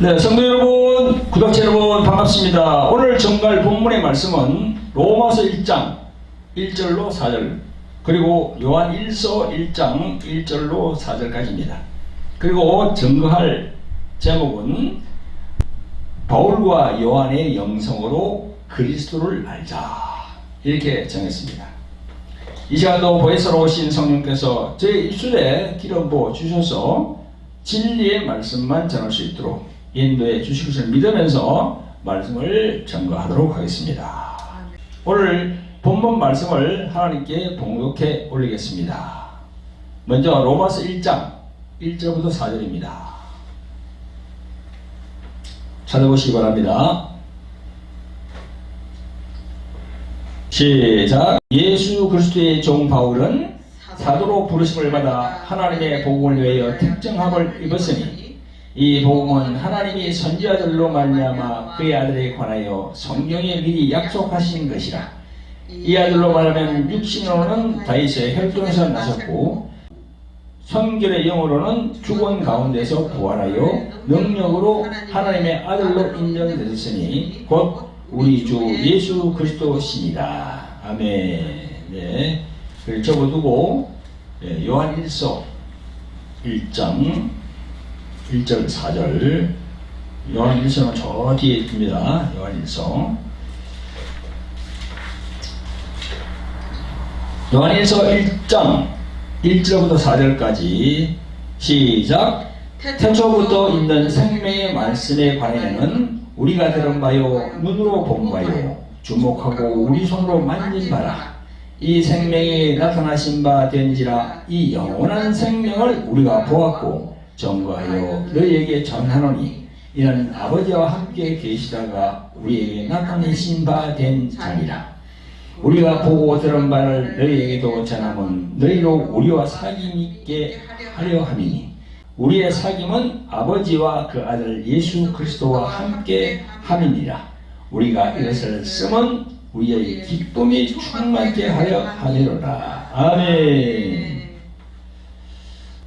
네, 성도 여러분, 구독자 여러분 반갑습니다. 오늘 정갈 본문의 말씀은 로마서 1장 1절로 4절 그리고 요한 1서 1장 1절로 4절까지입니다. 그리고 정거할 제목은 바울과 요한의 영성으로 그리스도를 알자 이렇게 정했습니다. 이 시간도 보혜사로 오신 성령께서 제 입술에 기름 부어 주셔서 진리의 말씀만 전할 수 있도록 인도해 주실 것을 믿으면서 말씀을 전거하도록 하겠습니다. 오늘 본문 말씀을 하나님께 봉독해 올리겠습니다. 먼저 로마서 1장 1절부터 4절입니다. 찾아보시기 바랍니다. 시작. 예수 그리스도의 종 바울은 사도로 부르심을 받아 하나님의 복음을 위하여 특정함을 입었으니 이 복음은 하나님이 선지자들로 말미암아 그의 아들에 관하여 성경에 미리 약속하신 것이라. 이 아들로 말하면 육신으로는 다윗의 혈통에서 나셨고 성결의 영으로는 죽은 가운데서 부활하여 능력으로 하나님의 아들로 인정되셨으니 곧 우리 주 예수 그리스도시니라. 아멘. 네, 그걸 접어두고 요한 1서 1장 1절 4절 요한 1서는 저 뒤에 있습니다. 요한 1서 요한 1서 1장 1절부터 4절까지 시작. 태초부터 있는 생명의 말씀에 관해는 우리가 들은 바요 눈으로 본 바요 주목하고 우리 손으로 만진 바라. 이 생명이 나타나신 바 된지라. 이 영원한 생명을 우리가 보았고 전거하여 너희에게 전하노니 이는 아버지와 함께 계시다가 우리에게 나타내신 바 된 자니라. 우리가 보고 들은 바를 너희에게도 전하면 너희로 우리와 사귐 있게 하려 함이니 우리의 사귐은 아버지와 그 아들 예수 그리스도와 함께 함이니라. 우리가 이것을 쓰면 우리의 기쁨이 충만케 하려 함이로라. 아멘.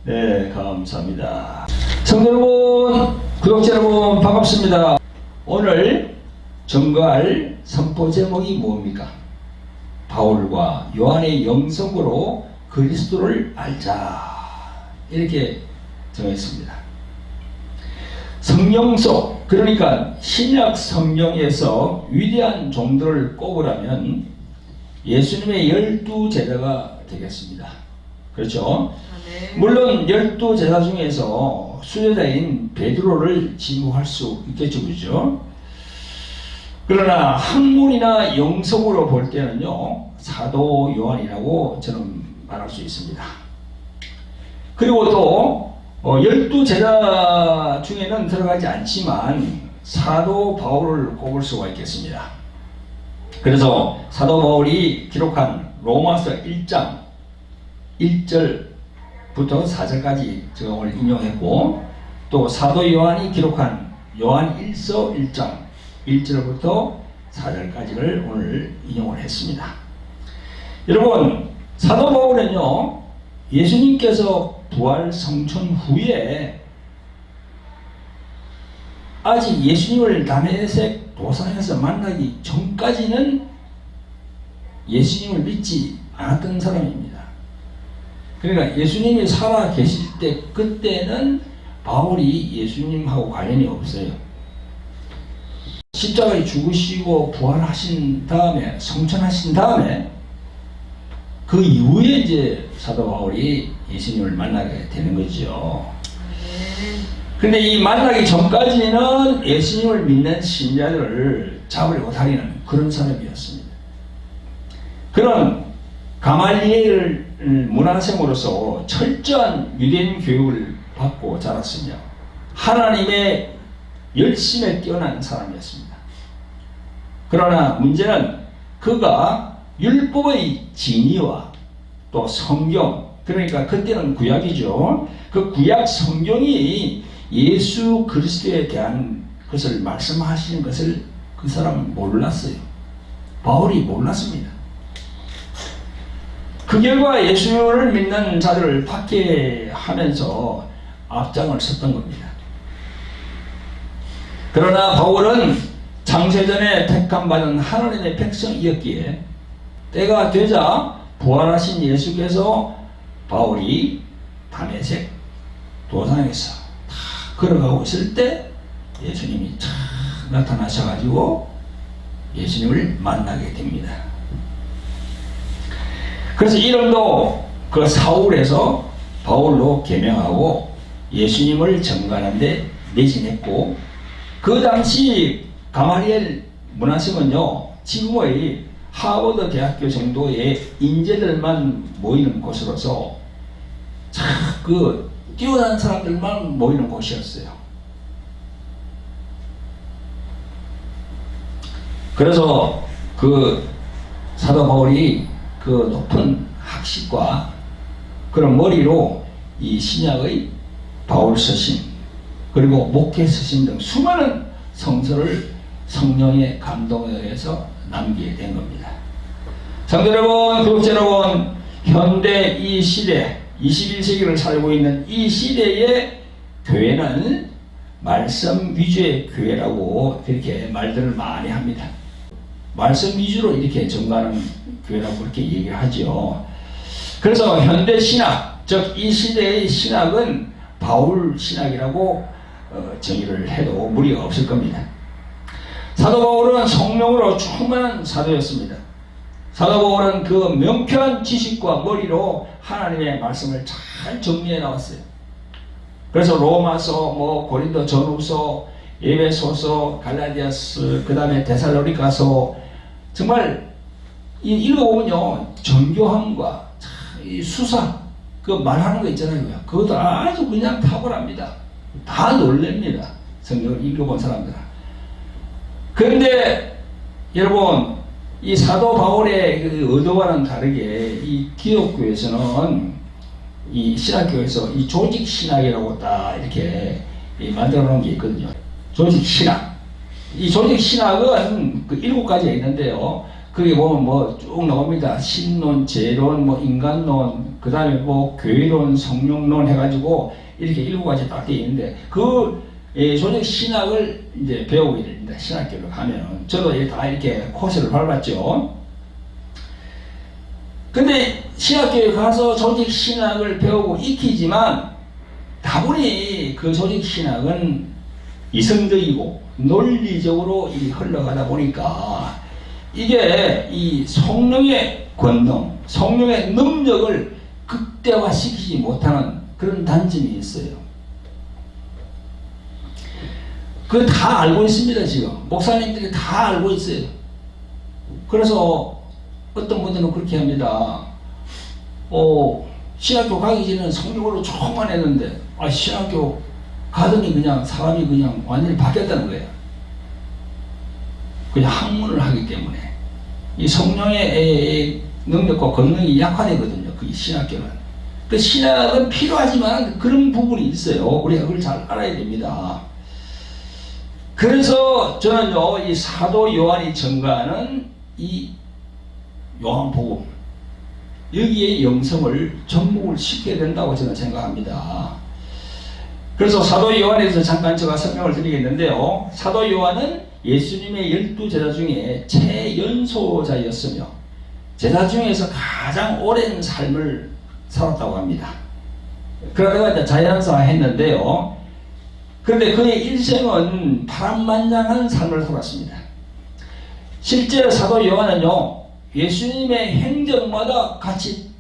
네, 감사합니다. 성도 여러분, 구독자 여러분 반갑습니다. 오늘 전거할 선포 제목이 뭡니까? 바울과 요한의 영성으로 그리스도를 알자 이렇게 정했습니다. 성령속, 그러니까 신약 성경에서 위대한 종들을 꼽으라면 예수님의 12제자가 되겠습니다. 그렇죠? 물론 12제자 중에서 수제자인 베드로를 지목할 수 있겠죠. 그죠? 그러나 학문이나 영성으로 볼 때는요 사도 요한이라고 저는 말할 수 있습니다. 그리고 또 12제자 중에는 들어가지 않지만 사도 바울을 꼽을 수가 있겠습니다. 그래서 사도 바울이 기록한 로마서 1장 1절부터 4절까지 제가 오늘 인용했고 또 사도 요한이 기록한 요한 1서 1장 1절부터 4절까지를 오늘 인용을 했습니다. 여러분, 사도 바울은요 예수님께서 부활 성천 후에 아직 예수님을 다메섹 도상에서 만나기 전까지는 예수님을 믿지 않았던 사람입니다. 그러니까 예수님이 살아 계실 때 그때는 바울이 예수님하고 관련이 없어요. 십자가에 죽으시고 부활하신 다음에 성천하신 다음에 그 이후에 이제 사도 바울이 예수님을 만나게 되는 거죠. 그런데 이 만나기 전까지는 예수님을 믿는 신자들을 잡으려고 다니는 그런 사람이었습니다. 그런 가말리엘 문화생으로서 철저한 유대인 교육을 받고 자랐으며 하나님의 열심에 뛰어난 사람이었습니다. 그러나 문제는 그가 율법의 진리와 또 성경, 그러니까 그때는 구약이죠. 그 구약 성경이 예수 그리스도에 대한 것을 말씀하시는 것을 그 사람은 몰랐어요. 바울이 몰랐습니다. 그 결과 예수를 믿는 자들을 박해하면서 앞장을 섰던 겁니다. 그러나 바울은 창세전에 택함받은 하나님의 백성이었기에 때가 되자 부활하신 예수께서 바울이 다메섹 도상에서 다 걸어가고 있을 때 예수님이 탁 나타나셔가지고 예수님을 만나게 됩니다. 그래서 이름도 그 사울에서 바울로 개명하고 예수님을 전가하는데 매진했고, 그 당시 가마리엘 문화성은요, 지금의 하버드 대학교 정도의 인재들만 모이는 곳으로서 참 그 뛰어난 사람들만 모이는 곳이었어요. 그래서 그 사도 바울이 그 높은 학식과 그런 머리로 이 신약의 바울 서신 그리고 목회 서신 등 수많은 성서를 성령의 감동에 의해서 남기게 된 겁니다. 성도 여러분, 구독자 여러분, 현대 이 시대 21세기를 살고 있는 이 시대의 교회는 말씀 위주의 교회라고 이렇게 말들을 많이 합니다. 말씀 위주로 이렇게 전가하는 교회라고 그렇게 얘기를 하죠. 그래서 현대 신학, 즉 이 시대의 신학은 바울 신학이라고 정의를 해도 무리가 없을 겁니다. 사도 바울은 성령으로 충만한 사도였습니다. 사도 바울은 그 명쾌한 지식과 머리로 하나님의 말씀을 잘 정리해 나왔어요. 그래서 로마서, 고린도 전후서, 에베소서, 갈라디아서, 그 다음에 데살로니가서, 정말 읽어보면요, 정교함과 이 수사, 그 말하는 거 있잖아요. 그것도 아주 그냥 탁월합니다. 다 놀랍니다. 성경을 읽어본 사람들은. 그런데 여러분, 이 사도 바울의 그 의도와는 다르게 이 기독교에서는, 이 신학교에서 이 조직 신학이라고 딱 이렇게 만들어 놓은 게 있거든요. 조직 신학. 이 조직 신학은 그 7가지가 있는데요. 거기 보면 쭉 나옵니다. 신론, 재론, 인간론, 그 다음에 교회론, 성령론 해가지고 이렇게 7가지 딱 되어 있는데, 그 조직 신학을 이제 배우게 됩니다. 신학교로 가면. 저도 다 이렇게 코스를 밟았죠. 근데 신학교에 가서 조직 신학을 배우고 익히지만, 다분히 그 조직 신학은 이성적이고 논리적으로 흘러가다 보니까 이게 이 성령의 권능, 성령의 능력을 극대화시키지 못하는 그런 단점이 있어요. 그거 다 알고 있습니다. 지금 목사님들이 다 알고 있어요. 그래서 어떤 분들은 그렇게 합니다. 신학교 가기 전에는 성령으로 충만했는데 신학교 가더니 그냥 사람이 그냥 완전히 바뀌었다는 거예요. 그냥 학문을 하기 때문에 이 성령의 능력과 권능이 약화되거든요. 그 신학교는. 그 신학은 필요하지만 그런 부분이 있어요. 우리가 그걸 잘 알아야 됩니다. 그래서 저는요, 이 사도 요한이 전가하는 이 요한복음, 여기에 영성을 접목을 시켜야 된다고 저는 생각합니다. 그래서 사도 요한에 대해서 잠깐 제가 설명을 드리겠는데요. 사도 요한은 예수님의 12제자 중에 최연소자였으며 제자 중에서 가장 오랜 삶을 살았다고 합니다. 그러다가 이제 자연사 했는데요. 그런데 그의 일생은 파란만장한 삶을 살았습니다. 실제 사도 요한은요, 예수님의 행적마다 같이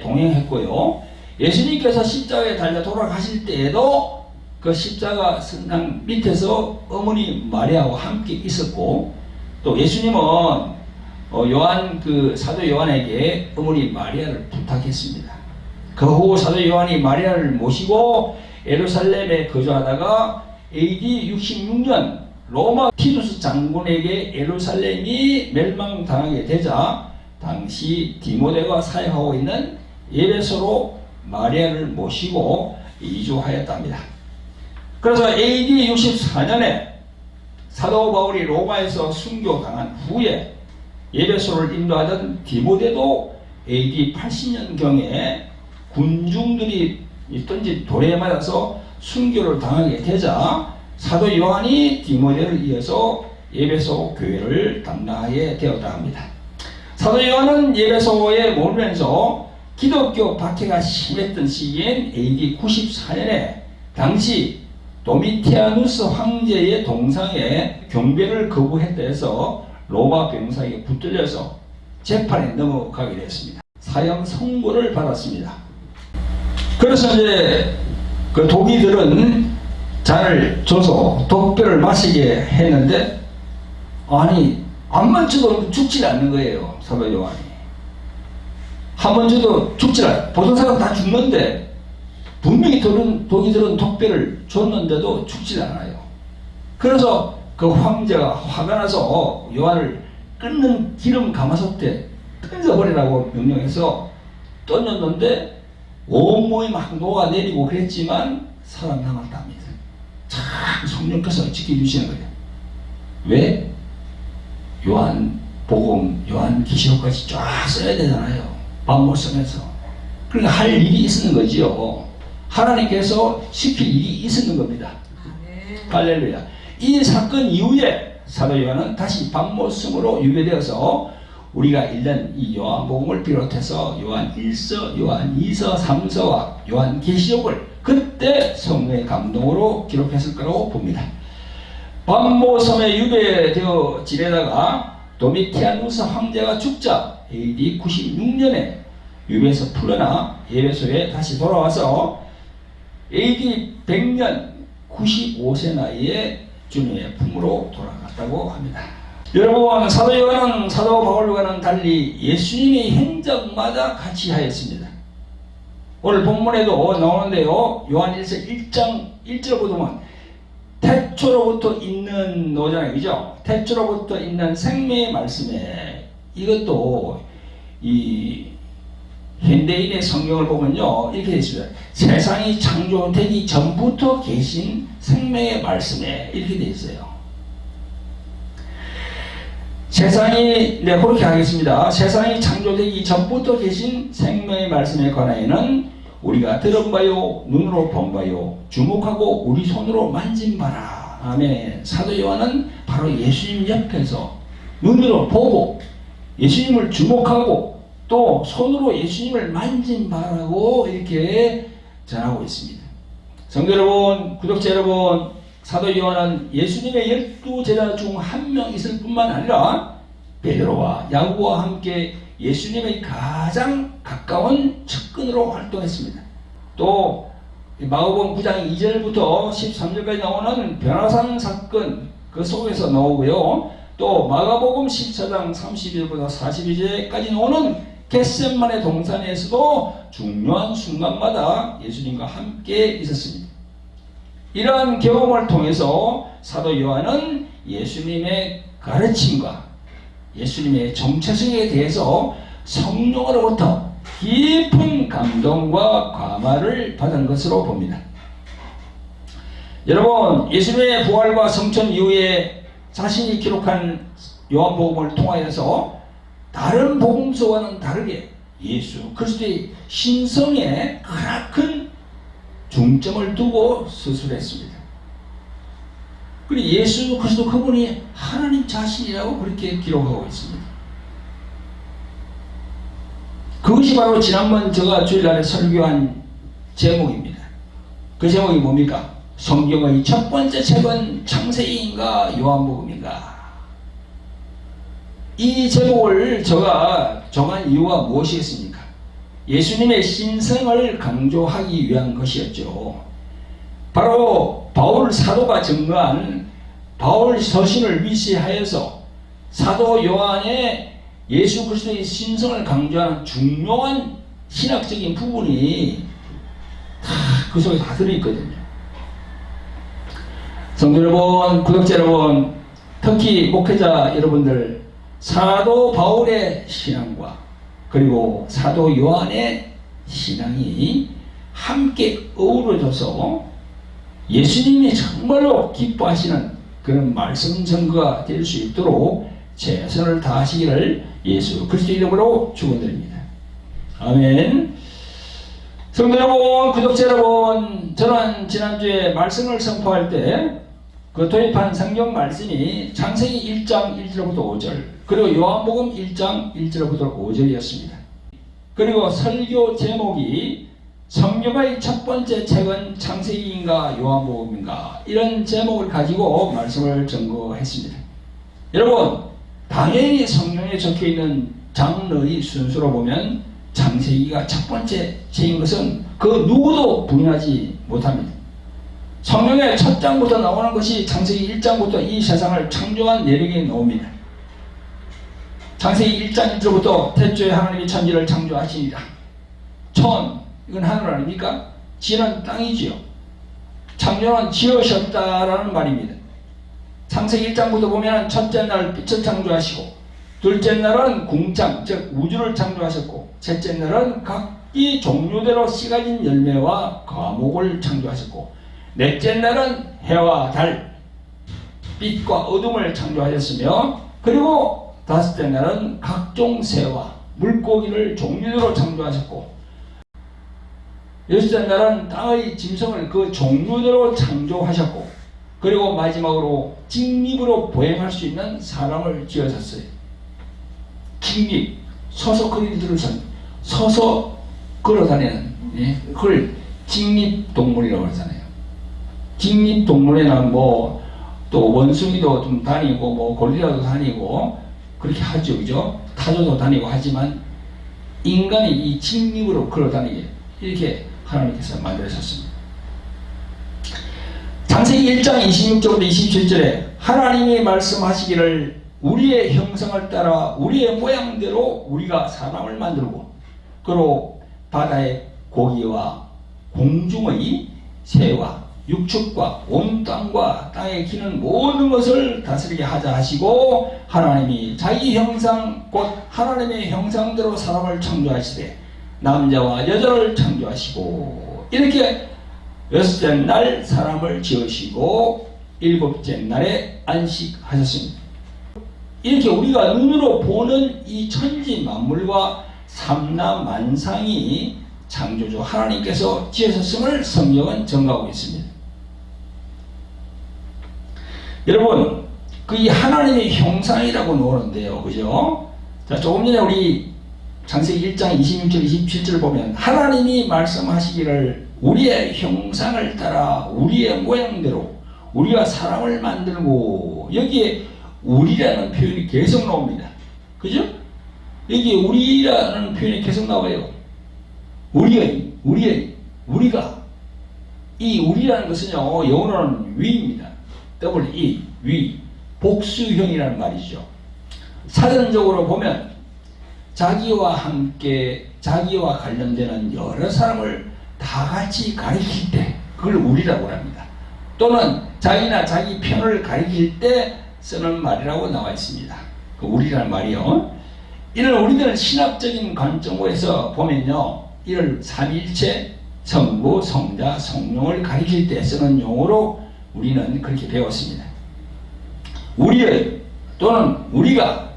동행했고요. 예수님께서 십자가에 달려 돌아가실 때에도 그 십자가 성당 밑에서 어머니 마리아와 함께 있었고, 또 예수님은 사도 요한에게 어머니 마리아를 부탁했습니다. 그 후 사도 요한이 마리아를 모시고 예루살렘에 거주하다가 AD 66년 로마 티투스 장군에게 예루살렘이 멸망당하게 되자 당시 디모데가 사역하고 있는 에베소로 마리아를 모시고 이주하였답니다. 그래서 AD 64년에 사도 바울이 로마에서 순교당한 후에 에베소를 인도하던 디모데도 AD 80년경에 군중들이 던진 돌에 맞아서 순교를 당하게 되자 사도 요한이 디모데를 이어서 에베소 교회를 담당하게 되었다 합니다. 사도 요한은 에베소에 머물면서 기독교 박해가 심했던 시기인 AD 94년에 당시 도미티아누스 황제의 동상에 경배를 거부했다 해서 로마 병사에게 붙들려서 재판에 넘어가게 됐습니다. 사형 선고를 받았습니다. 그래서 이제 그 독이들은 잔을 줘서 독배를 마시게 했는데 아니 안 만져도 죽지 않는 거예요. 사도 요한이 한 번 줘도 죽지 않아요. 보통 사람 다 죽는데 분명히 독이들은 독배를 줬는데도 죽지 않아요. 그래서 그 황제가 화가 나서 요한을 끓는 기름 가마솥에 던져버리라고 명령해서 던졌는데 온몸이 막 녹아내리고 그랬지만 살아남았답니다. 참 성령께서 지켜주시는 거예요. 왜? 요한복음, 요한계시록까지 쫙 써야 되잖아요. 밥 못 쓰면서. 그러니까 할 일이 있는 거지요. 하나님께서 시킬 일이 있는 겁니다. 할렐루야. 이 사건 이후에 사도 요한은 다시 밤모섬으로 유배되어서 우리가 읽는 이 요한복음을 비롯해서 요한 1서, 요한 2서, 3서와 요한계시록을 그때 성령의 감동으로 기록했을 거라고 봅니다. 밤모섬에 유배되어 지내다가 도미티아누스 황제가 죽자 AD 96년에 유배에서 풀려나 에베소에 다시 돌아와서 AD 100년 95세 나이에 주님의 품으로 돌아갔다고 합니다. 여러분, 사도 요한은 사도 바울과는 달리 예수님의 행적마다 같이 하였습니다. 오늘 본문에도 나오는데요. 요한일서 1장 1절 보면 태초로부터 있는 노잖아요. 그죠? 태초로부터 있는 생명의 말씀에 이것도 이 현대인의 성경을 보면요. 이렇게 되어 있습니다. 세상이 창조되기 전부터 계신 생명의 말씀에 이렇게 되어 있어요. 세상이, 네, 그렇게 하겠습니다. 세상이 창조되기 전부터 계신 생명의 말씀에 관하여는 우리가 들은 바요, 눈으로 본 바요, 주목하고 우리 손으로 만진 바라. 아멘. 사도 요한은 바로 예수님 옆에서 눈으로 보고 예수님을 주목하고 또 손으로 예수님을 만진 바라고 이렇게 전하고 있습니다. 성도 여러분, 구독자 여러분, 사도 요한은 예수님의 12제자 중 한 명 있을 뿐만 아니라 베드로와 야고보와 함께 예수님의 가장 가까운 측근으로 활동했습니다. 또 마가복음 9장 2절부터 13절까지 나오는 변화산 사건 그 속에서 나오고요. 또 마가복음 14장 31절부터 42절까지 나오는 겟세마네 동산에서도 중요한 순간마다 예수님과 함께 있었습니다. 이러한 경험을 통해서 사도 요한은 예수님의 가르침과 예수님의 정체성에 대해서 성령으로부터 깊은 감동과 감화를 받은 것으로 봅니다. 여러분, 예수님의 부활과 성천 이후에 자신이 기록한 요한복음을 통하여서 다른 복음서와는 다르게 예수 그리스도의 신성에 크나큰 중점을 두고 서술했습니다. 그리고 예수 그리스도 그분이 하나님 자신이라고 그렇게 기록하고 있습니다. 그것이 바로 지난번 제가 주일날에 설교한 제목입니다. 그 제목이 뭡니까? 성경의 첫 번째 책은 창세기인가 요한복음인가? 이 제목을 제가 정한 이유가 무엇이겠습니까? 예수님의 신성을 강조하기 위한 것이었죠. 바로 바울 사도가 증거한 바울 서신을 위시하여서 사도 요한의 예수 그리스도의 신성을 강조하는 중요한 신학적인 부분이 다 그 속에 다 들어있거든요. 성도 여러분, 구독자 여러분, 특히 목회자 여러분들, 사도 바울의 신앙과 그리고 사도 요한의 신앙이 함께 어우러져서 예수님이 정말로 기뻐하시는 그런 말씀 증거가 될 수 있도록 최선을 다하시기를 예수 그리스도 이름으로 축원드립니다. 아멘. 성도 여러분, 구독자 여러분, 저는 지난주에 말씀을 선포할 때 그 도입한 성경 말씀이 창세기 1장 1절부터 5절, 그리고 요한복음 1장 1절부터 5절이었습니다. 그리고 설교 제목이 성경의 첫 번째 책은 창세기인가 요한복음인가, 이런 제목을 가지고 말씀을 전거했습니다. 여러분, 당연히 성경에 적혀있는 장르의 순서로 보면 창세기가 첫 번째 책인 것은 그 누구도 부인하지 못합니다. 성경의 첫 장부터 나오는 것이 창세기 1장부터 이 세상을 창조한 내력이 나옵니다. 창세기 1장 1절부터 태초에 하나님이 천지를 창조하시니라. 천, 이건 하늘 아닙니까? 지는 땅이지요. 창조는 지으셨다라는 말입니다. 창세기 1장부터 보면 첫째 날 빛을 창조하시고, 둘째 날은 궁창, 즉 우주를 창조하셨고, 셋째 날은 각기 종류대로 씨 가진 열매와 과목을 창조하셨고, 넷째 날은 해와 달, 빛과 어둠을 창조하셨으며, 그리고 다섯째 날은 각종 새와 물고기를 종류대로 창조하셨고, 여섯째 날은 땅의 짐승을 그 종류대로 창조하셨고, 그리고 마지막으로 직립으로 보행할 수 있는 사람을 지으셨어요. 직립, 서서 거리를 들어선, 서서 걸어다니는, 그걸 직립동물이라고 하잖아요. 직립동물에는 또 원숭이도 좀 다니고, 고릴라도 다니고, 그렇게 하죠, 그죠? 타조도 다니고 하지만, 인간이 이 직립으로 걸어다니게, 이렇게 하나님께서 만드셨습니다. 창세기 1장 26절부터 27절에 하나님이 말씀하시기를 우리의 형상을 따라 우리의 모양대로 우리가 사람을 만들고, 그리고 바다의 고기와 공중의 새와 육축과 온 땅과 땅에 기는 모든 것을 다스리게 하자 하시고, 하나님이 자기 형상 곧 하나님의 형상대로 사람을 창조하시되 남자와 여자를 창조하시고, 이렇게 여섯째 날 사람을 지으시고 일곱째 날에 안식하셨습니다. 이렇게 우리가 눈으로 보는 이 천지 만물과 삼라만상이 창조주 하나님께서 지으셨음을 성경은 증거하고 있습니다. 여러분, 그 이 하나님의 형상이라고 나오는데요, 그죠? 자, 조금 전에 우리 창세기 1장 26절 27절 보면 하나님이 말씀하시기를 우리의 형상을 따라 우리의 모양대로 우리가 사람을 만들고, 여기에 우리라는 표현이 계속 나옵니다. 그죠? 여기에 우리라는 표현이 계속 나와요. 우리가. 이 우리라는 것은요, 영어로는 we입니다. W-E, we. 복수형이라는 말이죠. 사전적으로 보면 자기와 함께, 자기와 관련되는 여러 사람을 다 같이 가리킬 때 그걸 우리라고 합니다. 또는 자기나 자기 편을 가리킬 때 쓰는 말이라고 나와 있습니다. 그 우리라는 말이요. 이를 우리들은 신학적인 관점에서 보면요, 이를 삼위일체, 성부, 성자, 성령을 가리킬 때 쓰는 용어로 우리는 그렇게 배웠습니다. 우리의 또는 우리가,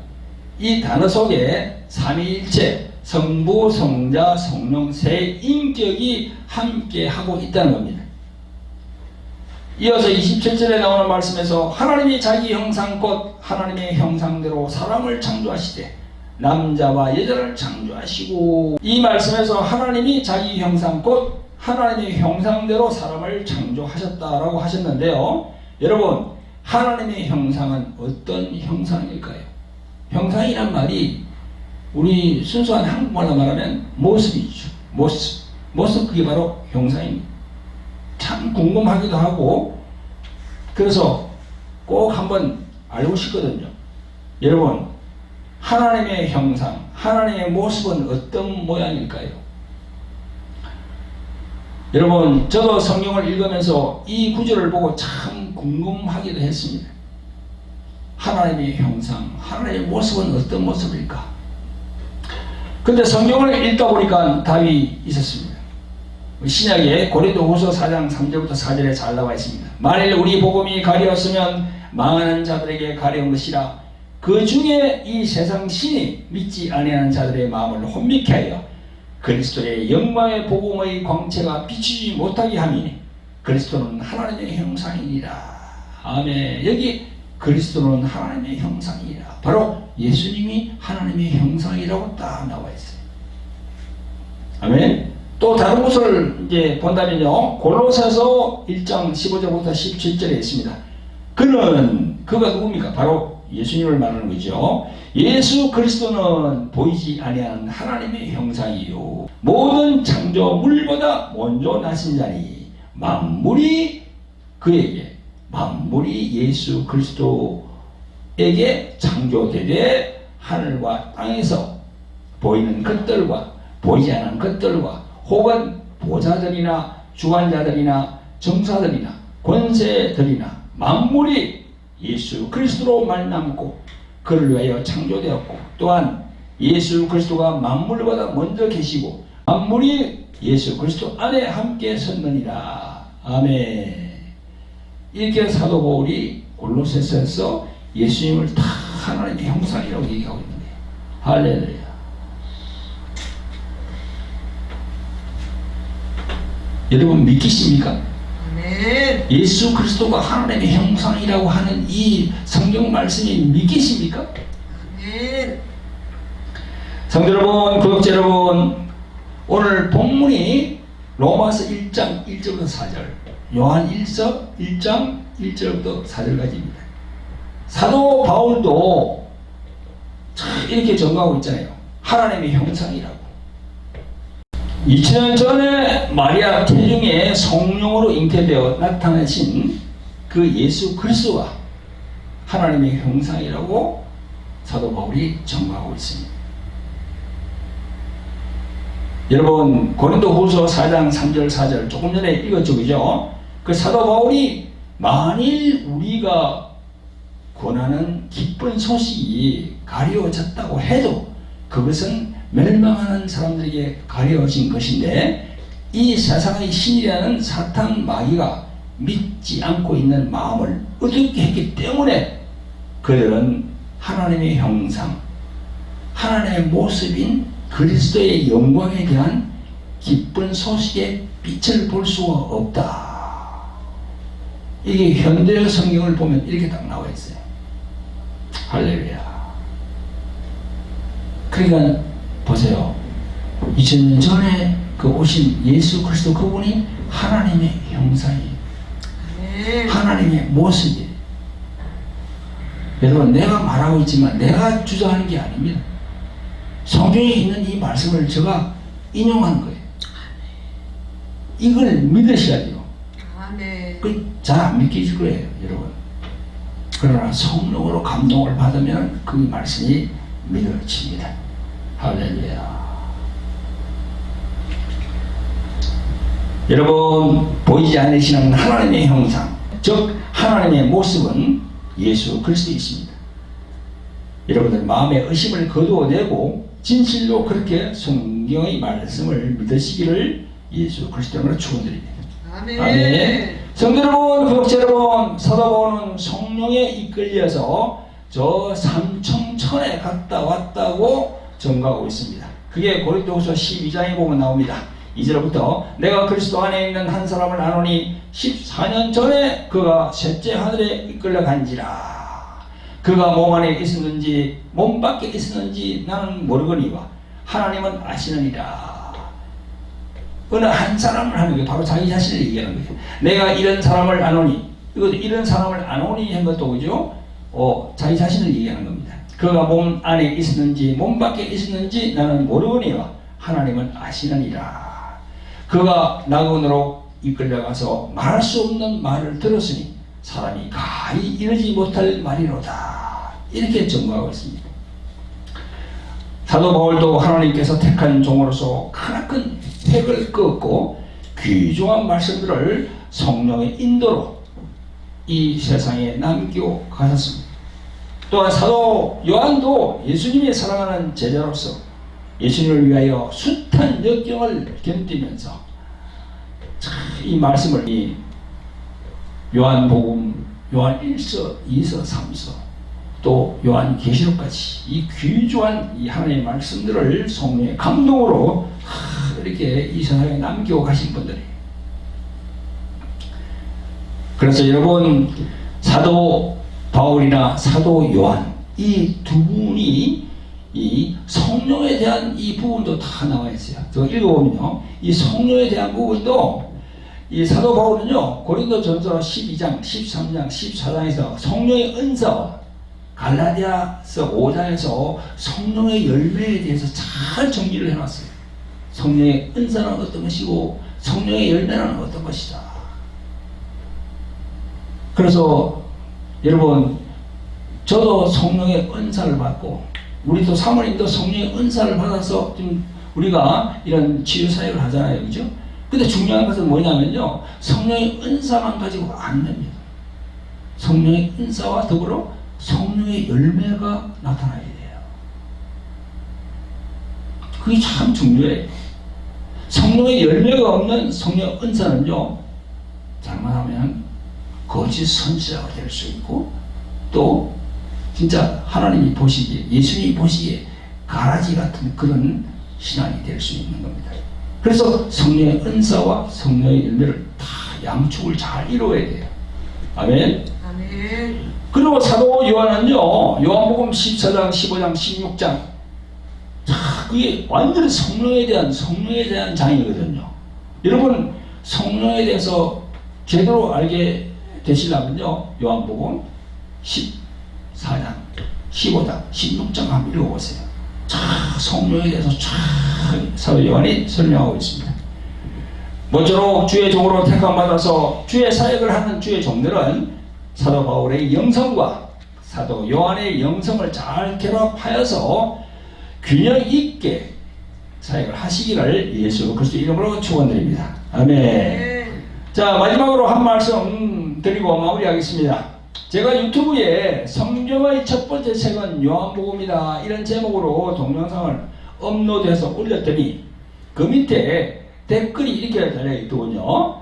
이 단어 속에 삼위일체, 성부, 성자, 성령 세 인격이 함께 하고 있다는 겁니다. 이어서 27절에 나오는 말씀에서 하나님이 자기 형상 곧 하나님의 형상대로 사람을 창조하시되 남자와 여자를 창조하시고, 이 말씀에서 하나님이 자기 형상 곧 하나님의 형상대로 사람을 창조하셨다라고 하셨는데요, 여러분, 하나님의 형상은 어떤 형상일까요? 형상이란 말이 우리 순수한 한국말로 말하면 모습이죠. 모습, 그게 바로 형상입니다. 참 궁금하기도 하고, 그래서 꼭 한번 알고 싶거든요. 여러분, 하나님의 형상, 하나님의 모습은 어떤 모양일까요? 여러분, 저도 성경을 읽으면서 이 구절을 보고 참 궁금하기도 했습니다. 하나님의 형상, 하나님의 모습은 어떤 모습일까? 근데 성경을 읽다 보니까 답이 있었습니다. 신약에 고린도후서 4장 3절부터 4절에 잘 나와 있습니다. 만일 우리 복음이 가려웠으면 망하는 자들에게 가려운 것이라, 그 중에 이 세상 신이 믿지 아니하는 자들의 마음을 혼미케 하여 그리스도의 영광의 복음의 광채가 비추지 못하게 함이니 그리스도는 하나님의 형상이니라. 아멘. 여기 그리스도는 하나님의 형상이라. 바로 예수님이 하나님의 형상이라고 딱 나와 있어요. 아멘. 또 다른 곳을 이제 본다면요. 골로새서 1장 15절부터 17절에 있습니다. 그가 누굽니까? 바로 예수님을 말하는 거죠. 예수 그리스도는 보이지 아니하는 하나님의 형상이요 모든 창조물보다 먼저 나신 자니 만물이 예수 그리스도에게 창조되되 하늘과 땅에서 보이는 것들과 보이지 않는 것들과 혹은 보좌들이나 주관자들이나 정사들이나 권세들이나 만물이 예수 그리스도로 말미암고 그를 위하여 창조되었고 또한 예수 그리스도가 만물보다 먼저 계시고 만물이 예수 그리스도 안에 함께 섰느니라. 아멘. 이렇게 사도 바울이 골로새서에서 예수님을 다 하나님의 형상이라고 얘기하고 있는 거예요. 할렐루야. 여러분 믿기십니까? 네. 예수 그리스도가 하나님의 형상이라고 하는 이 성경 말씀이 믿기십니까? 네. 성도 여러분, 구독자 여러분, 오늘 본문이 로마서 1장 1절부터 4절, 요한 1장 1절부터 4절까지입니다. 사도 바울도 이렇게 정하고 있잖아요. 하나님의 형상이라고. 2000년 전에 마리아 태중에 성령으로 잉태되어 나타나신 그 예수 그리스도가 하나님의 형상이라고 사도 바울이 정하고 있습니다. 여러분 고린도후서 4장 3절 4절 조금 전에 읽었죠, 그죠? 그 사도 바울이 만일 우리가 권하는 기쁜 소식이 가려졌다고 해도 그것은 멸망하는 사람들에게 가려진 것인데 이 세상의 신이라는 사탄 마귀가 믿지 않고 있는 마음을 어둡게 했기 때문에 그들은 하나님의 형상, 하나님의 모습인 그리스도의 영광에 대한 기쁜 소식의 빛을 볼 수가 없다. 이게 현대 성경을 보면 이렇게 딱 나와 있어요. 할렐루야. 그러니까 보세요. 2000년 전에 그 오신 예수 그리스도 그분이 하나님의 형상이에요. 하나님의 모습이에요. 여러분 내가 말하고 있지만 내가 주장하는 게 아닙니다. 성경에 있는 이 말씀을 제가 인용한 거예요. 이걸 믿으셔야 돼요. 잘 안 믿기실 거예요, 여러분. 그러나 성령으로 감동을 받으면 그 말씀이 믿어집니다. 할렐루야. 여러분 보이지 않으시는 하나님의 형상, 즉 하나님의 모습은 예수 그리스도이십니다. 여러분들 마음의 의심을 거두어내고 진실로 그렇게 성경의 말씀을 믿으시기를 예수 그리스도로 축원드립니다. 아멘. 아멘. 성도 여러분, 구독자 여러분, 사도 바울은 성령에 이끌려서 저 삼청천에 갔다 왔다고 전가하고 있습니다. 그게 고린도후서 12장에 보면 나옵니다. 2절부터 내가 그리스도 안에 있는 한 사람을 아노니 14년 전에 그가 셋째 하늘에 이끌려간지라. 그가 몸 안에 있었는지 몸 밖에 있었는지 나는 모르거니와 하나님은 아시느니라. 어느 한 사람을 하는 게 바로 자기 자신을 얘기하는 거예요. 내가 이런 사람을 아노니, 이것도 이런 사람을 아노니 한 것도 그죠? 자기 자신을 얘기하는 겁니다. 그가 몸 안에 있었는지 몸 밖에 있었는지 나는 모르거니와 하나님은 아시느니라. 그가 낙원으로 이끌려가서 말할 수 없는 말을 들었으니 사람이 가히 이르지 못할 말이로다. 이렇게 정거하고 있습니다. 사도 바울도 하나님께서 택한 종으로서 크나큰 획을 그었고 귀중한 말씀들을 성령의 인도로 이 세상에 남기고 가셨습니다. 또한 사도 요한도 예수님이 사랑하는 제자로서 예수님을 위하여 숱한 역경을 견디면서 이 말씀을 이 요한복음, 요한 1서, 2서, 3서 또 요한 계시록까지 이 귀중한 이 하나님의 말씀들을 성령의 감동으로 이렇게 이 세상에 남기고 가신 분들이. 그래서 여러분 사도 바울이나 사도 요한 이 두 분이 이 성령에 대한 이 부분도 다 나와 있어요. 제가 읽어보면요, 이 성령에 대한 부분도 이 사도 바울은요 고린도전서 12장, 13장, 14장에서 성령의 은사와 갈라디아서 5장에서 성령의 열매에 대해서 잘 정리를 해놨어요. 성령의 은사는 어떤 것이고 성령의 열매는 어떤 것이다. 그래서 여러분, 저도 성령의 은사를 받고 우리 또 사모님도 성령의 은사를 받아서 좀 우리가 이런 치유 사역을 하잖아요, 그죠? 근데 중요한 것은 뭐냐면요, 성령의 은사만 가지고 안 됩니다. 성령의 은사와 더불어 성령의 열매가 나타나야 돼요. 그게 참 중요해요. 성령의 열매가 없는 성령 은사는요, 잘못하면 거짓 선지자가 될 수 있고, 또 진짜 하나님이 보시기에, 예수님이 보시기에 가라지 같은 그런 신앙이 될 수 있는 겁니다. 그래서 성령의 은사와 성령의 열매를 다 양축을 잘 이루어야 돼요. 아멘. 아멘. 그리고 사도 요한은요, 요한복음 14장, 15장, 16장, 자, 그게 완전히 성령에 대한 장이거든요. 여러분, 성령에 대해서 제대로 알게 되시려면요, 요한복음 14장, 15장, 16장 한번 읽어보세요. 자, 성령에 대해서 참 사도 요한이 설명하고 있습니다. 모쪼록 주의 종으로 택함받아서 주의 사역을 하는 주의 종들은 사도 바울의 영성과 사도 요한의 영성을 잘 결합하여서 균형 있게 사역을 하시기를 예수 그리스도 이름으로 축원드립니다. 아멘. 자, 마지막으로 한 말씀 드리고 마무리하겠습니다. 제가 유튜브에 성경의 첫 번째 책은 요한복음이다 이런 제목으로 동영상을 업로드해서 올렸더니 그 밑에 댓글이 이렇게 달려있더군요.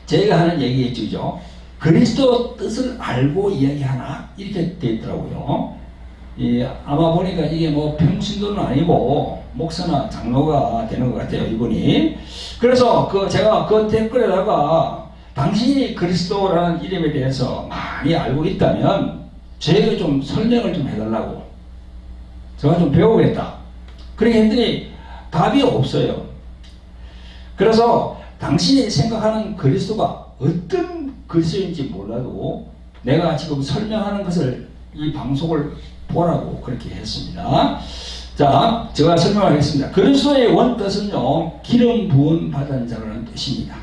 제가 하는 얘기겠죠. 그리스도 뜻을 알고 이야기하나? 이렇게 되어 있더라고요. 아마 보니까 이게 뭐 평신도는 아니고 목사나 장로가 되는 것 같아요, 이분이. 그래서 제가 그 댓글에다가 당신이 그리스도라는 이름에 대해서 많이 알고 있다면 저에게 좀 설명을 좀 해달라고, 제가 좀 배우겠다 그렇게 했더니 답이 없어요. 그래서 당신이 생각하는 그리스도가 어떤 그리스도인지 몰라도 내가 지금 설명하는 것을 이 방송을 보라고 그렇게 했습니다. 자, 제가 설명하겠습니다. 그리스도의 원뜻은요, 기름 부음 받은 자라는 뜻입니다.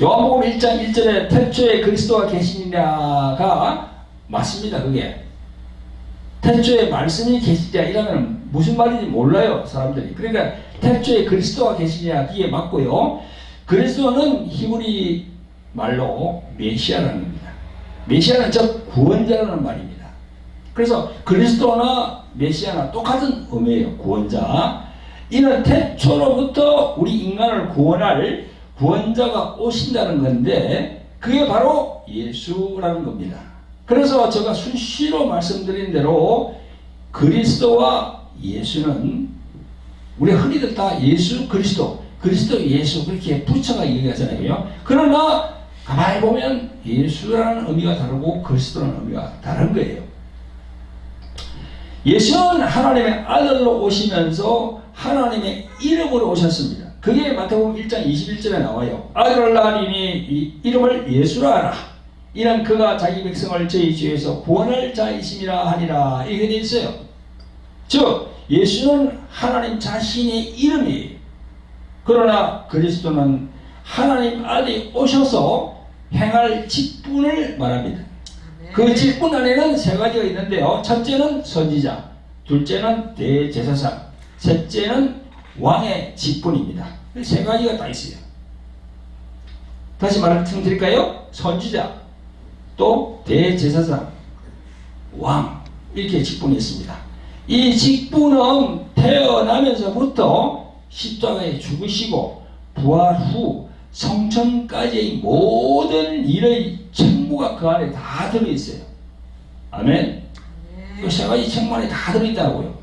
요한복음 1장 1절에 태초에 그리스도가 계시니라가 맞습니다. 그게 태초에 말씀이 계시랴 이러면 무슨 말인지 몰라요, 사람들이. 그러니까 태초에 그리스도가 계시냐, 그게 맞고요. 그리스도는 히브리 말로 메시아라는 겁니다. 메시아는 즉 구원자라는 말입니다. 그래서 그리스도나 메시아나 똑같은 의미예요. 구원자. 이는 태초로부터 우리 인간을 구원할 구원자가 오신다는 건데 그게 바로 예수라는 겁니다. 그래서 제가 수시로 말씀드린 대로 그리스도와 예수는 우리 흔히들 다 예수 그리스도, 그리스도 예수 그렇게 붙여가 얘기하잖아요. 그러나 가만히 보면 예수라는 의미가 다르고 그리스도라는 의미가 다른 거예요. 예수는 하나님의 아들로 오시면서 하나님의 이름으로 오셨습니다. 그게 마태복음 1장 21절에 나와요. 아들을 낳으리니 이 이름을 예수라 하라. 이는 그가 자기 백성을 저희 죄에서 구원할 자이심이라 하니라. 이렇게 되어 있어요. 즉 예수는 하나님 자신의 이름이에요. 그러나 그리스도는 하나님 아들이 오셔서 행할 직분을 말합니다. 그 직분 안에는 세 가지가 있는데요. 첫째는 선지자, 둘째는 대제사장, 셋째는 왕의 직분입니다. 세 가지가 다 있어요. 다시 말씀드릴까요? 선지자, 또 대제사장, 왕, 이렇게 직분이 있습니다. 이 직분은 태어나면서부터 십자가에 죽으시고 부활 후 성천까지의 모든 일의 책무가 그 안에 다 들어있어요. 아멘. 그 세 가지 책무 안에 다 들어있다고요.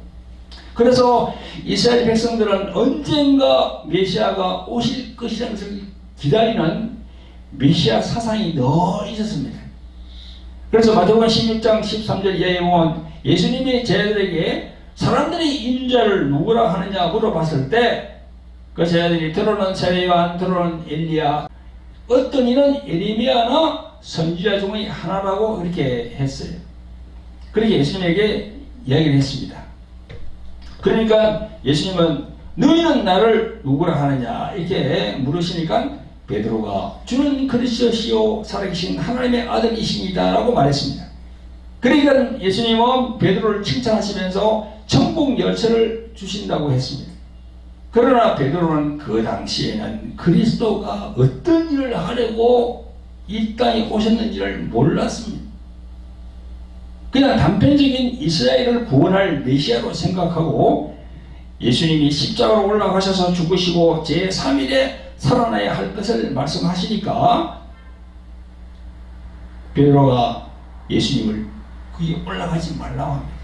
그래서 이스라엘 백성들은 언젠가 메시아가 오실 것이라는 것을 기다리는 메시아 사상이 늘 있었습니다. 그래서 마태복음 16장 13절 이하에 보면 예수님이 제자들에게 사람들이 인자를 누구라 하느냐 물어봤을 때 그 제자들이 들어는 세례요한, 들어는 엘리야, 어떤 이는 예레미야나 선지자 중의 하나라고 이렇게 했어요. 그렇게 예수님에게 이야기를 했습니다. 그러니까 예수님은 너희는 나를 누구라 하느냐 이렇게 물으시니까 베드로가 주는 그리스도시요 살아계신 하나님의 아들이십니다 라고 말했습니다. 그러니까 예수님은 베드로를 칭찬하시면서 천국 열쇠를 주신다고 했습니다. 그러나 베드로는 그 당시에는 그리스도가 어떤 일을 하려고 이 땅에 오셨는지를 몰랐습니다. 그냥 단편적인 이스라엘을 구원할 메시아로 생각하고 예수님이 십자가로 올라가셔서 죽으시고 제3일에 살아나야 할 것을 말씀하시니까 베드로가 예수님을 거기 올라가지 말라고 합니다.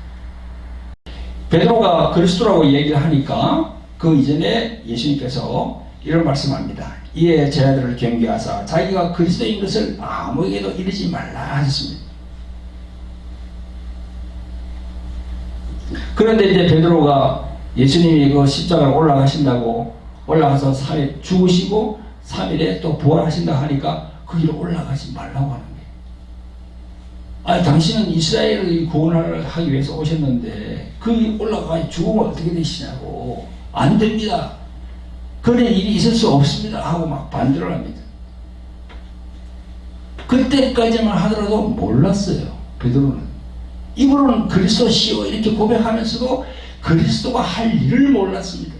베드로가 그리스도라고 얘기를 하니까 그 이전에 예수님께서 이런 말씀합니다. 이에 제자들을 경계하사 자기가 그리스도인 것을 아무에게도 이르지 말라 하셨습니다. 그런데 이제 베드로가 예수님이 그 십자가로 올라가신다고 올라가서 3일 죽으시고 3일에 또 부활하신다 하니까 거기로 올라가지 말라고 하는 거예요. 아니 당신은 이스라엘을 구원을 하기 위해서 오셨는데 거기 올라가 죽으면 어떻게 되시냐고. 안 됩니다. 그런 일이 있을 수 없습니다 하고 막 반대를 합니다. 그때까지만 하더라도 몰랐어요. 베드로는. 입으로는 그리스도시요 이렇게 고백하면서도 그리스도가 할 일을 몰랐습니다.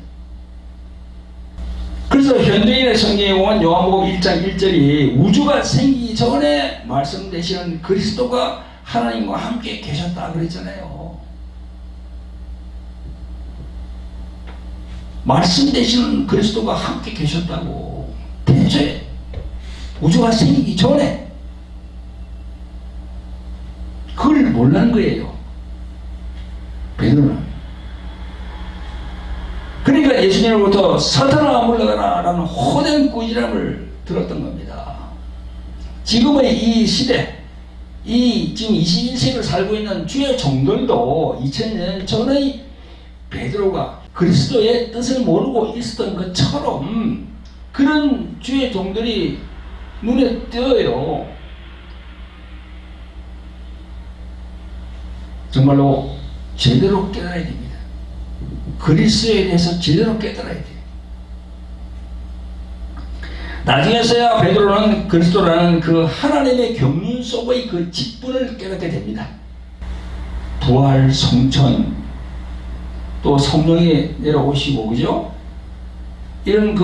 그래서 현대인의 성경에 보면 요한복음 1장 1절이 우주가 생기기 전에 말씀되시는 그리스도가 하나님과 함께 계셨다 그랬잖아요. 말씀되시는 그리스도가 함께 계셨다고. 대체 우주가 생기기 전에 그걸 몰라는 거예요. 베드로는. 그러니까 예수님으로부터 사탄아 물러가라 라는 호된 꾸지람을 들었던 겁니다. 지금의 이 시대, 이 지금 21세기를 살고 있는 주의 종들도 2000년 전의 베드로가 그리스도의 뜻을 모르고 있었던 것처럼 그런 주의 종들이 눈에 띄어요. 정말로 제대로 깨달아야 됩니다. 그리스도에 대해서 제대로 깨달아야 돼요. 나중에서야 베드로는 그리스도라는 그 하나님의 경륜 속의 그 직분을 깨닫게 됩니다. 부활, 성천, 또 성령이 내려오시고, 그죠? 이런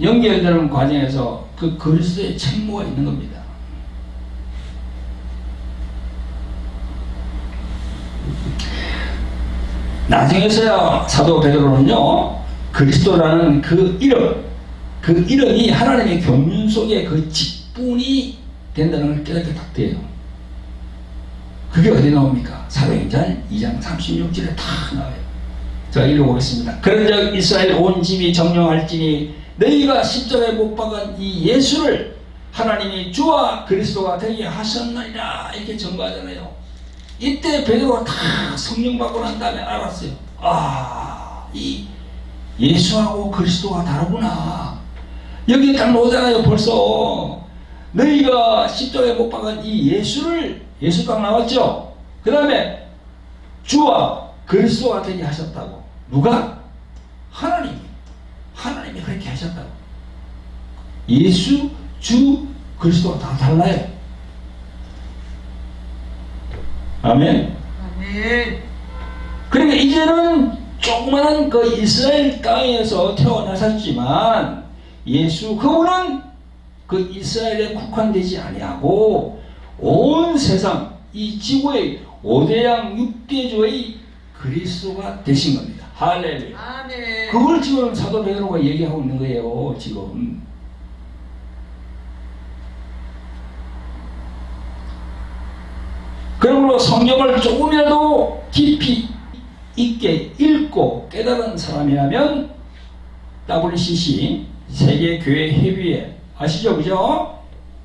연결되는 과정에서 그 그리스도의 책무가 있는 겁니다. 나중에서야 사도 베드로는요, 그리스도라는 그 이름이 하나님의 경륜 속에 그 직분이 된다는 걸 깨닫게 딱 돼요. 그게 어디 나옵니까? 사도행전 2장 36절에 다 나와요. 자, 읽어보겠습니다. 그런즉 이스라엘 온 집이 정령할지니 너희가 십자가에 못 박은 이 예수를 하나님이 주와 그리스도가 되게 하셨느니라 이렇게 전가하잖아요. 이때 베드로가 다 성령 받고 난 다음에 알았어요. 아, 이 예수하고 그리스도가 다르구나. 여기 딱 나오잖아요. 벌써 너희가 십자가에 못 박은 이 예수 딱 나왔죠. 그 다음에 주와 그리스도가 되게 하셨다고. 누가? 하나님이 그렇게 하셨다고. 예수, 주, 그리스도가 다 달라요. 아멘. 아멘. 그러니까 이제는 조그마한 그 이스라엘 땅에서 태어나셨지만 예수 그분은 그 이스라엘에 국한되지 아니하고 온 세상 이 지구의 5대양 6대주의 그리스도가 되신 겁니다. 할렐루야. 아멘. 그걸 지금 사도 베드로가 얘기하고 있는 거예요. 지금. 그러므로 성경을 조금이라도 깊이 있게 읽고 깨달은 사람이라면 WCC 세계교회협의회 아시죠? 그죠?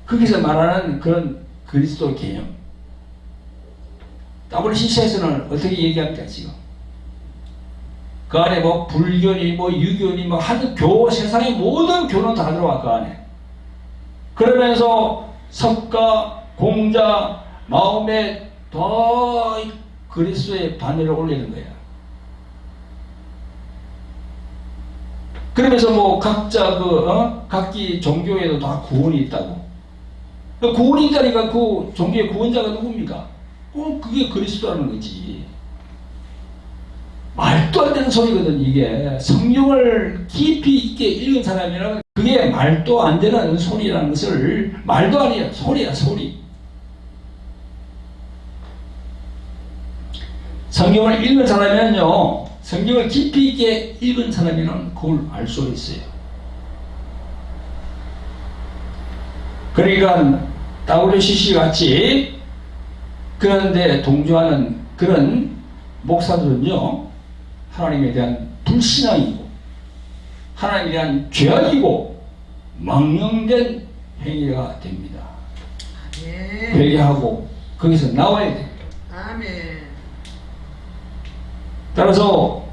거기서 말하는 그런 그리스도 개념. WCC에서는 어떻게 얘기합니까 지금? 그 안에 뭐 불교니 뭐 유교니 뭐 하는 교 세상의 모든 교는 다 들어와 그 안에. 그러면서 석가, 공자, 마음에 더 그리스도의 반열을 올리는 거야. 그러면서 뭐 각자 각기 종교에도 다 구원이 있다고. 구원이 있다니까 그 종교의 구원자가 누굽니까? 그게 그리스도라는 거지. 말도 안 되는 소리거든 이게. 성경을 깊이 있게 읽은 사람이라면 그게 말도 안 되는 소리라는 것을, 말도 아니야, 소리야 소리. 성경을 읽은 사람이면요, 성경을 깊이 있게 읽은 사람이면 그걸 알 수 있어요. 그러니까 WCC 같이 그런데 동조하는 그런 목사들은요, 하나님에 대한 불신앙이고 하나님에 대한 죄악이고 망령된 행위가 됩니다. 아멘. 회개하고 거기서 나와야 돼요. 아멘. 따라서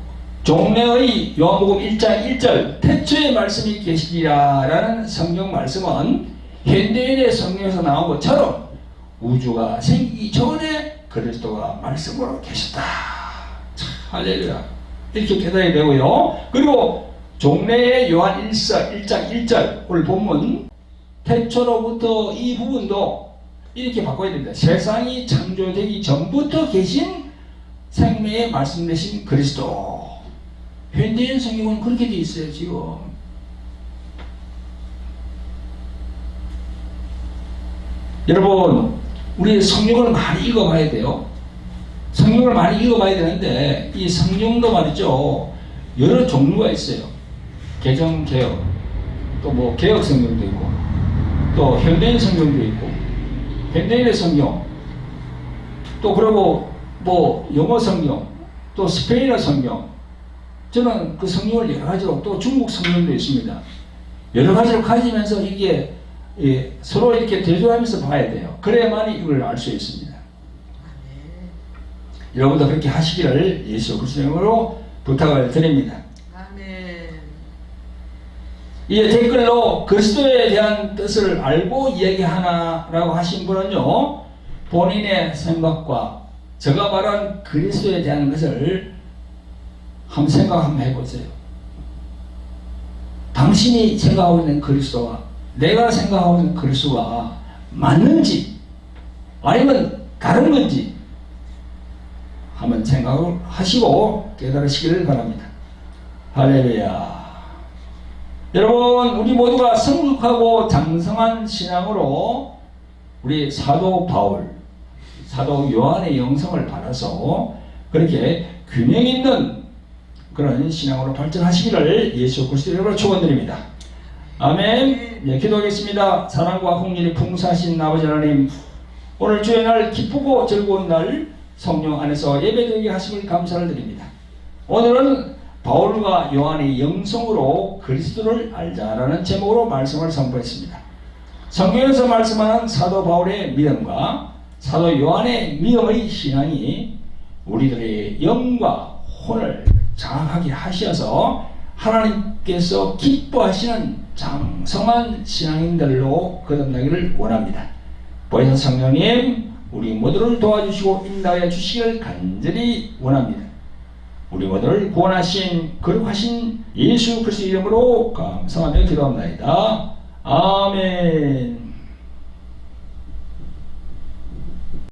종래의 요한복음 1장 1절 태초에 말씀이 계시리라 라는 성경 말씀은 현대인의 성경에서 나온 것처럼 우주가 생기기 전에 그리스도가 말씀으로 계셨다. 참, 할렐루야. 이렇게 깨달아야 되고요. 그리고 종래의 요한 1장 1절 오늘 본문 태초로부터 이 부분도 이렇게 바꿔야 됩니다. 세상이 창조되기 전부터 계신 생명의 말씀 되신 그리스도. 현대인 성경은 그렇게 되어 있어요 지금. 여러분, 우리 성경을 많이 읽어봐야 돼요. 성경을 많이 읽어봐야 되는데 이 성경도 말이죠, 여러 종류가 있어요. 개정개혁, 또 뭐 개혁 성경도 있고, 또 현대인 성경도 있고, 현대인의 성경, 또 그리고 뭐 영어 성경, 또 스페인어 성경. 저는 그 성경을 여러 가지로, 또 중국 성경도 있습니다. 여러 가지로 가지면서 이게 서로 이렇게 대조하면서 봐야 돼요. 그래야만이 이걸 알 수 있습니다. 여러분도 그렇게 하시기를 예수 그리스도의 이름으로 부탁을 드립니다. 아멘. 이 댓글로 그리스도에 대한 뜻을 알고 이야기하나라고 하신 분은요, 본인의 생각과 제가 말한 그리스도에 대한 것을 한번 생각 한번 해보세요. 당신이 생각하고 있는 그리스도와 내가 생각하고 있는 그리스도가 맞는지 아니면 다른 건지 한번 생각을 하시고 깨달으시기를 바랍니다. 할렐루야. 여러분, 우리 모두가 성숙하고 장성한 신앙으로 우리 사도 바울, 사도 요한의 영성을 받아서 그렇게 균형 있는 그런 신앙으로 발전하시기를 예수 그리스도의 이름으로 축원드립니다. 아멘. 예, 기도하겠습니다. 사랑과 공률이 풍성하신 아버지 하나님, 오늘 주의 날 기쁘고 즐거운 날 성령 안에서 예배드리게 하심을 감사를 드립니다. 오늘은 바울과 요한의 영성으로 그리스도를 알자라는 제목으로 말씀을 선포했습니다. 성경에서 말씀하는 사도 바울의 믿음과 사도 요한의 믿음의 신앙이 우리들의 영과 혼을 장악하게 하셔서 하나님께서 기뻐하시는 장성한 신앙인들로 거듭나기를 원합니다. 보혜사 성령님, 우리 모두를 도와주시고 인도하여 주시기를 간절히 원합니다. 우리 모두를 구원하신 거룩하신 예수 그리스도의 이름으로 감사하며 기도합니다. 아멘.